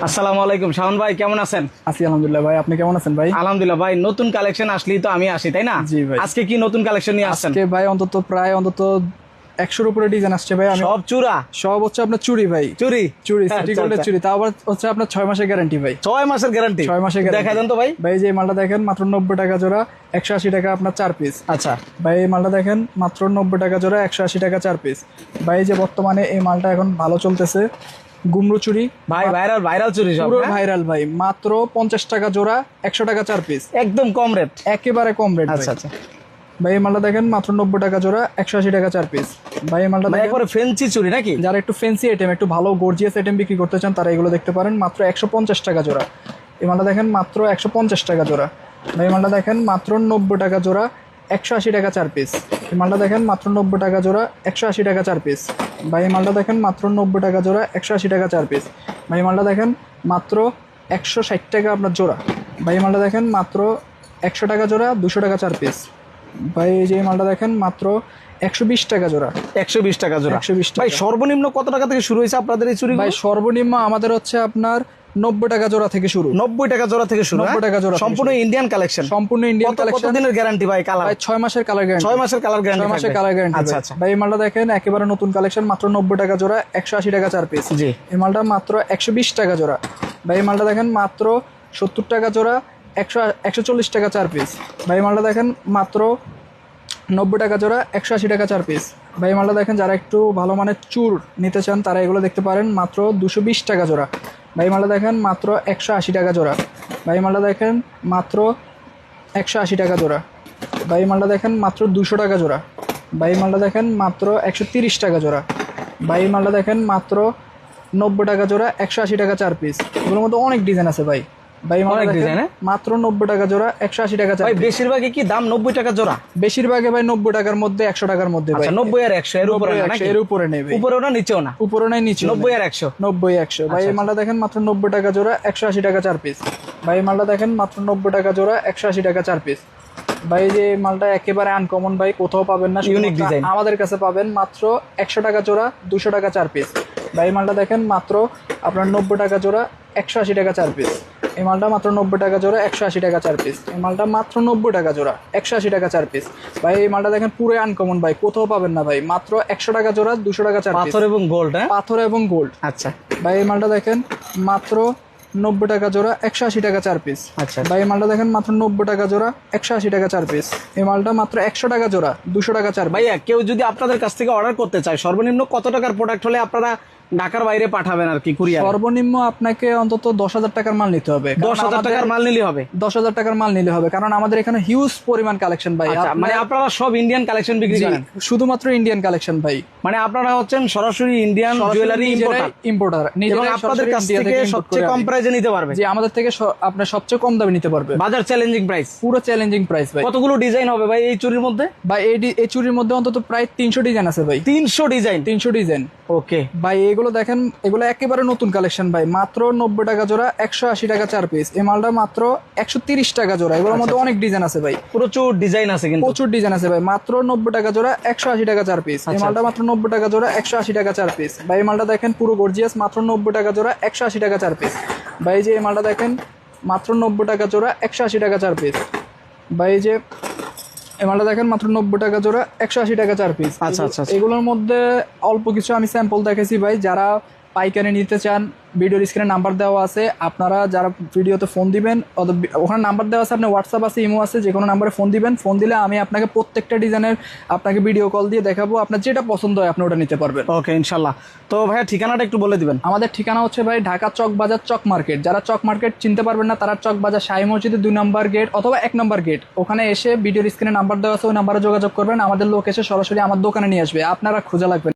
আসসালামু আলাইকুম শাওন ভাই, কেমন আছেন? আছি আলহামদুলিল্লাহ ভাই, আপনি কেমন আছেন ভাই? আলহামদুলিল্লাহ ভাই, নতুন কালেকশন আসলেই তো আমি আসি, তাই না? জি ভাই। আজকে কি নতুন কালেকশন নিয়ে আসছেন? আজকে ভাই প্রায় 100-র উপরে ডিজাইন আসছে ভাই। আমি সব চূড়া সব হচ্ছে আপনার চুড়ি ভাই, চুরি চুড়ি আচ্ছা, সিটি গোল্ডের আচ্ছা। চুড়ি, তাও আবার হচ্ছে আপনার 6 মাসের গ্যারান্টি ভাই। 6 মাসের গ্যারান্টি? 6 মাসের গ্যারান্টি। দেখা দেন তো ভাই। ভাই যে এই মালটা দেখেন মাত্র 90 টাকা জোড়া, 180 টাকা আপনার 4 পিস। আচ্ছা ভাই এই মালটা দেখেন মাত্র 90 টাকা জোড়া, 180 টাকা 4 পিস। ভাই যে বর্তমানে এই মালটা এখন ভালো চলতেছে, গুমরু চুড়ি ভাই, ভাইরাল ভাইরাল চুরি সব, পুরো হ্যাঁ? ভাইরাল ভাই, মাত্র 50 টাকা জোড়া, 100 টাকা 4 পিস, একদম কম রেট। একেবারে কম রেট। আচ্ছা আচ্ছা ভাই এই মালটা দেখেন মাত্র 90 টাকা জোড়া, 180 টাকা 4 পিস। ভাই এই মালটা ভাই, দেখেন একবারে ফেন্সি চুরি নাকি? যারা একটু ফ্যান্সি আইটেম, একটু ভালো গর্জিয়াস আইটেম বিক্রি করতে চান তারা এগুলো দেখতে পারেন, মাত্র 150 টাকা জোড়া। এই মালটা দেখেন মাত্র 150 টাকা জোড়া। ভাই এই মালটা দেখেন মাত্র 90 টাকা জোড়া, 180 টাকা 4 পিস। এই মালটা দেখেন মাত্র 90 টাকা জোড়া, 180 টাকা 4 পিস। ভাই এই মালটা দেখেন মাত্র 90 টাকা জোড়া, 180 টাকা 4 পিস। ভাই এই মালটা দেখেন মাত্র 160 টাকা আপনার জোড়া। ভাই এই মালটা দেখেন মাত্র 100 টাকা জোড়া, 200 টাকা 4 পিস। ভাই এই যে এই মালটা দেখেন মাত্র 120 টাকা জোড়া, 120 টাকা জোড়া। 120 টাকা। ভাই সর্বনিম্ন কত টাকা থেকে শুরু হয়েছে আপনাদের এই চুরি? ভাই সর্বনিম্ন আমাদের হচ্ছে আপনার 90 টাকা জোড়া থেকে শুরু। 90 টাকা জোড়া থেকে শুরু, 90 টাকা জোড়া থেকে সম্পূর্ণ ইন্ডিয়ান কালেকশন। সম্পূর্ণ ইন্ডিয়ান কালেকশন। কতদিনের গ্যারান্টি ভাই? কালার ভাই 6 মাসের কালার গ্যারান্টি। 6 মাসের কালার গ্যারান্টি। 6 মাসের কালার গ্যারান্টি। আচ্ছা আচ্ছা। ভাই এই মালটা দেখেন একেবারে নতুন কালেকশন, মাত্র 90 টাকা জোড়া, 180 টাকা 4 পিস। জি। এই মালটা মাত্র 120 টাকা জোড়া। ভাই এই মালটা দেখেন মাত্র 70 টাকা জোড়া, 140 টাকা 4 পিস। ভাই এই মালটা দেখেন মাত্র 90 টাকা জোড়া, 180 টাকা 4 পিস। ভাই এই মালটা দেখেন যারা একটু ভালো মানের চুর নিতে চান তারা এগুলো দেখতে পারেন, মাত্র 220 টাকা জোড়া। ভাই এই মালটা দেখেন মাত্র 180 টাকা জোড়া। ভাই এই মালটা দেখেন মাত্র 180 টাকা জোড়া। ভাই এই মালটা দেখেন মাত্র 200 টাকা জোড়া। ভাই এই মালটা দেখেন মাত্র 130 টাকা জোড়া। ভাই এই মালটা দেখেন মাত্র 90 টাকা জোড়া, 180 টাকা 4 পিস। এগুলোর মধ্যে অনেক ডিজাইন আছে ভাই। ভাই এই মালটা অনেক দেখেন ডিজাইন, হ্যাঁ? মাত্র 90 টাকা জোড়া, 180 টাকা 4 ভাই পিস। বেশিরভাগই কি দাম 90 টাকা জোড়া? বেশিরভাগে ভাই 90 টাকার মধ্যে, 100 টাকার মধ্যে ভাই। আচ্ছা, 90 আর 100 এর উপরে 90 না 100 নাকি? এর উপরে নেই ভাই। উপরেও না নিচেও না? উপরে নাই নিচে 90 আর 100। 90 100। ভাই এই মালটা দেখেন মাত্র 90 টাকা জোড়া, 180 টাকা 4 পিস। ভাই এই মালটা দেখেন মাত্র 90 টাকা জোড়া, 180 টাকা 4 পিস। ভাই এই যে এই মালটা একেবারে আনকমন ভাই, কোথাও পাবেন না, Unique শুধুমাত্র design। আমাদের কাছে পাবেন, মাত্র 100 টাকা জোড়া, 200 টাকা 4 পিস। ভাই এই মালটা দেখেন মাত্র আপনার 90 টাকা জোড়া, 180 টাকা 4 পিস। এই মালটা মাত্র 90 টাকা জোড়া, 180 টাকা 4 পিস। এই মালটা মাত্র 90 টাকা জোড়া, 180 টাকা 4 পিস। ভাই এই মালটা দেখেন পুরো আনকমন ভাই, কোথাও পাবেন না ভাই, মাত্র 100 টাকা জোড়া, 200 টাকা 4 পিস। পাথর এবং গোল্ড, হ্যাঁ? পাথর এবং গোল্ড। আচ্ছা ভাই এই মালটা দেখেন মাত্র 90 টাকা জোড়া, 180 টাকা 4 পিস। আচ্ছা। ভাই এই মালটা দেখেন মাত্র 90 টাকা জোড়া, 180 টাকা 4 পিস। এই মালটা মাত্র 100 টাকা জোড়া, 200 টাকা 4 পিস। ভাইয়া, কেউ যদি আপনাদের কাছ থেকে অর্ডার করতে চায়, সর্বনিম্ন কত টাকার প্রোডাক্ট হলে আপনারা ঢাকার বাইরে পাঠাবেন আর কি, কুরিয়ার? সর্বনিম্ন আপনাকে অন্তত 10,000 টাকার মাল নিতে হবে। 10,000 টাকার মাল নিলে হবে? 10,000 টাকার মাল নিলে হবে, কারণ আমাদের এখানে হিউজ পরিমাণ কালেকশন ভাই। আচ্ছা, মানে আপনারা সব ইন্ডিয়ান কালেকশন বিক্রি জি, করেন? শুধুমাত্র ইন্ডিয়ান কালেকশন ভাই। মানে আপনারা হচ্ছেন সরাসরি ইন্ডিয়ান জুয়েলারি ইম্পোর্টার, এবং আপনাদের কাছ থেকে সবচেয়ে কম প্রাইসে নিতে পারবে? যে আমাদের থেকে আপনার সবচেয়ে কম দামে নিতে পারবে। বাজার চ্যালেঞ্জিং প্রাইস? পুরো চ্যালেঞ্জিং প্রাইস ভাই। কতগুলো ডিজাইন হবে ভাই এই চুরির মধ্যে? ভাই এই চুরির মধ্যে অন্তত প্রায় 300 ডিজাইন আছে ভাই। 300 ডিজাইন? 300 ডিজাইন। ওকে ভাই এগুলো দেখেন, এগুলো একেবারে নতুন কালেকশন ভাই, মাত্র 90 টাকা জোড়া, 180 টাকা 4 পিস। এই মালটা মাত্র 130 টাকা জোড়া। এগুলোর মধ্যে অনেক ডিজাইন আছে ভাই, প্রচুর ডিজাইন আছে কিন্তু। প্রচুর ডিজাইন আছে ভাই। মাত্র 90 টাকা জোড়া, 180 টাকা 4 পিস। এই মালটা মাত্র 90 টাকা জোড়া, 180 টাকা 4 পিস। ভাই এই মালটা দেখেন পুরো গর্জিয়াস, মাত্র 90 টাকা জোড়া, 180 টাকা 4 পিস। ভাই এই যে এই মালটা দেখেন মাত্র 90 টাকা জোড়া, 180 টাকা 4 পিস। ভাই এই যে এই মালটা দেখেন মাত্র 90 টাকা জোড়া, 180 টাকা 4 পিস। আচ্ছা আচ্ছা। এগুলোর মধ্যে অল্প কিছু আমি স্যাম্পল দেখেছি ভাই। যারা পাইকারি নিতে চান, ভিডিওর স্ক্রিনে নাম্বার দেওয়া আছে, আপনারা যারা ভিডিওতে ফোন দিবেন, ওখানে নাম্বার দেওয়া আছে, আপনার হোয়াটসঅ্যাপ আছে, ইমো আছে, যে কোনো নাম্বারে ফোন দিবেন। ফোন দিলে আমি আপনাকে প্রত্যেকটা ডিজাইনের আপনাকে ভিডিও কল দিয়ে দেখাবো, আপনার যেটা পছন্দ হয় আপনি ওটা নিতে পারবেন। ওকে, ইনশাল্লাহ। তো ভাইয়া ঠিকানাটা একটু বলে দিবেন। আমাদের ঠিকানা হচ্ছে ভাই ঢাকা চক বাজার, চক মার্কেট। যারা চক মার্কেট চিনতে পারবেন না তারা চক বাজার শাহী মসজিদের 2 নম্বর গেট অথবা 1 নম্বর গেট, ওখানে এসে ভিডিওর স্ক্রিনে নাম্বার দেওয়া আছে, ওই নাম্বারে যোগাযোগ করবেন। আমাদের লোক এসে সরাসরি আমার দোকানে নিয়ে আসবে, আপনারা খোঁজা লাগবে।